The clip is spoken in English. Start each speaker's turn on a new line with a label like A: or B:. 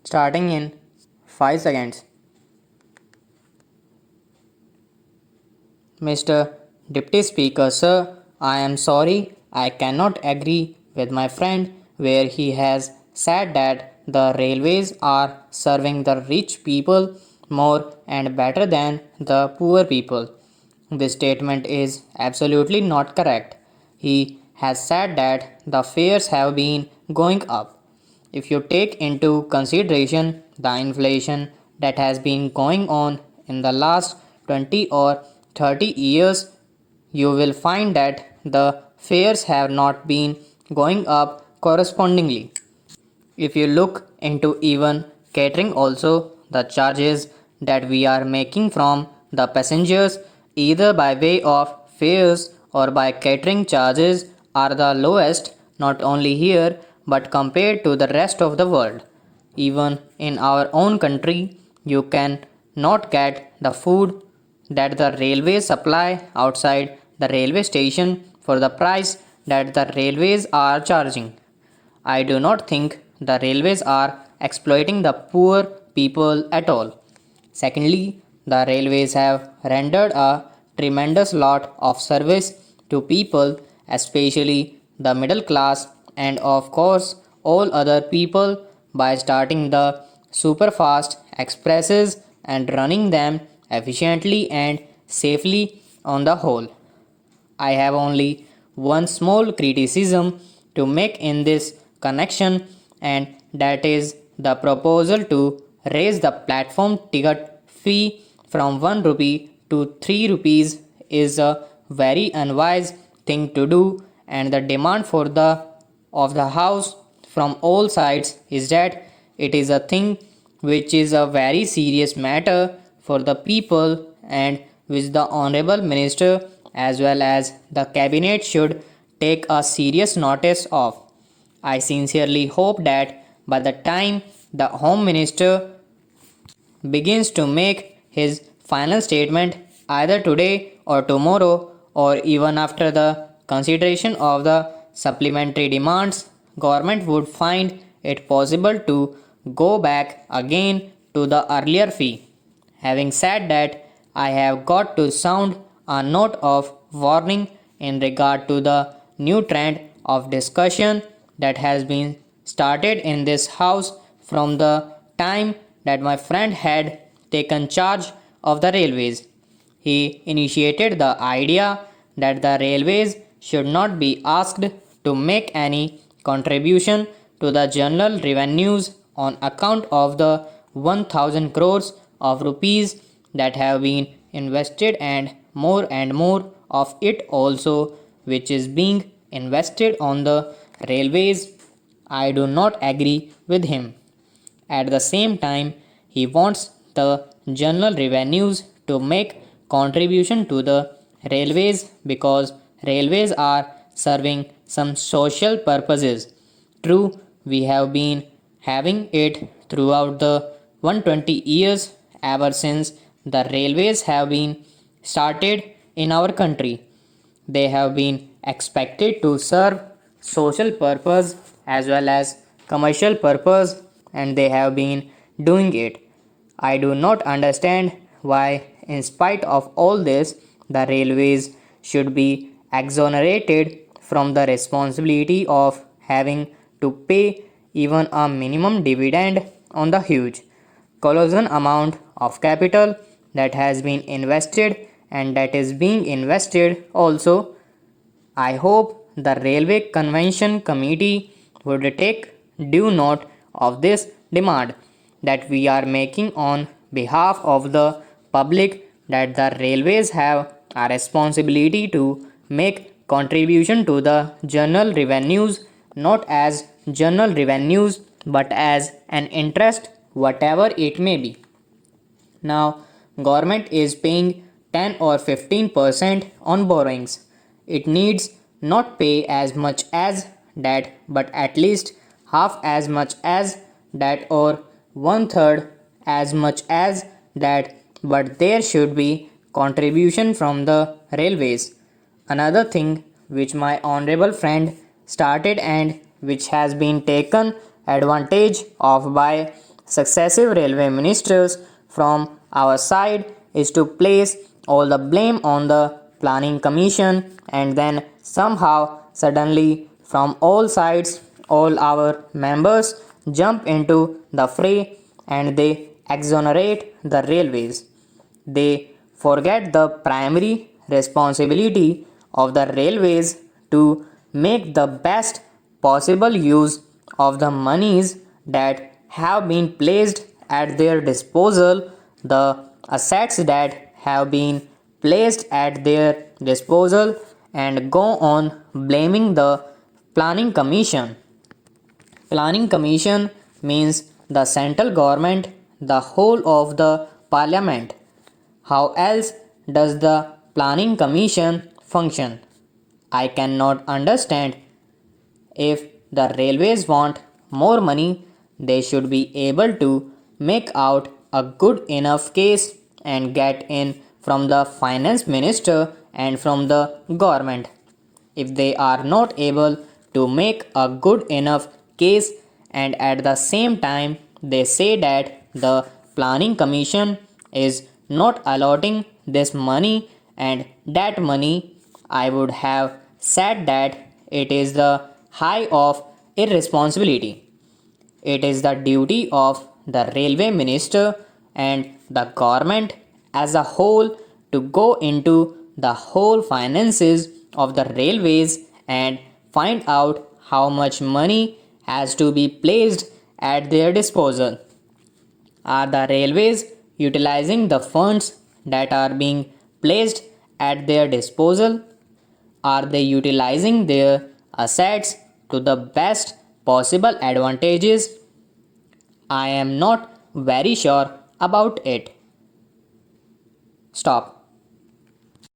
A: Starting in 5 seconds. Mr. Deputy Speaker, sir, I am sorry I cannot agree with my friend where he has said that the railways are serving the rich people more and better than the poor people. This statement is absolutely not correct. He has said that the fares have been going up. If you take into consideration the inflation that has been going on in the last 20 or 30 years, you will find that the fares have not been going up correspondingly. If you look into even catering also, the charges that we are making from the passengers either by way of fares or by catering charges are the lowest not only here but compared to the rest of the world. Even in our own country, you can not get the food that the railways supply outside the railway station for the price that the railways are charging. I do not think the railways are exploiting the poor people at all. Secondly, the railways have rendered a tremendous lot of service to people, especially the middle class and of course all other people by starting the superfast expresses and running them efficiently and safely on the whole. I have only one small criticism to make in this connection, and that is the proposal to raise the platform ticket fee from 1 rupee to 3 rupees is a very unwise thing to do, and the demand for the of the house from all sides is that it is a thing which is a very serious matter for the people and which the honorable minister as well as the cabinet should take a serious notice of. I sincerely hope that by the time the home minister begins to make his final statement either today or tomorrow or even after the consideration of the supplementary demands, government would find it possible to go back again to the earlier fee. Having said that, I have got to sound a note of warning in regard to the new trend of discussion that has been started in this house from the time that my friend had taken charge of the railways. He initiated the idea that the railways should not be asked to make any contribution to the general revenues on account of the 1000 crores of rupees that have been invested and more of it also which is being invested on the railways. I do not agree with him. At the same time, he wants the general revenues to make contribution to the railways because railways are serving some social purposes. True, we have been having it throughout the 120 years ever since the railways have been started in our country. They have been expected to serve social purpose as well as commercial purpose and they have been doing it. I do not understand why, in spite of all this, the railways should be exonerated from the responsibility of having to pay even a minimum dividend on the huge, colossal amount of capital that has been invested and that is being invested also. I hope the Railway Convention Committee would take due note of this demand that we are making on behalf of the public that the railways have a responsibility to make contribution to the general revenues not as general revenues but as an interest whatever it may be. Now, government is paying 10 or 15% on borrowings. It needs not pay as much as that, but at least half as much as that, or one third as much as that, but there should be contribution from the railways. Another thing which my honorable friend started and which has been taken advantage of by successive railway ministers from our side is to place all the blame on the planning commission, and then somehow suddenly from all sides all our members jump into the fray and they exonerate the railways. They forget the primary responsibility of the railways to make the best possible use of the monies that have been placed at their disposal, the assets that have been placed at their disposal, and go on blaming the planning commission. Planning commission means the central government, the whole of the parliament. How else does the planning commission function? I cannot understand. If the railways want more money, they should be able to make out a good enough case and get in from the finance minister and from the government. If they are not able to make a good enough case and at the same time they say that the planning commission is not allotting this money and that money, I would have said that it is the high of irresponsibility. It is the duty of the railway minister and the government as a whole to go into the whole finances of the railways and find out how much money has to be placed at their disposal. Are the railways utilizing the funds that are being placed at their disposal? Are they utilizing their assets to the best possible advantages? I am not very sure about it. Stop.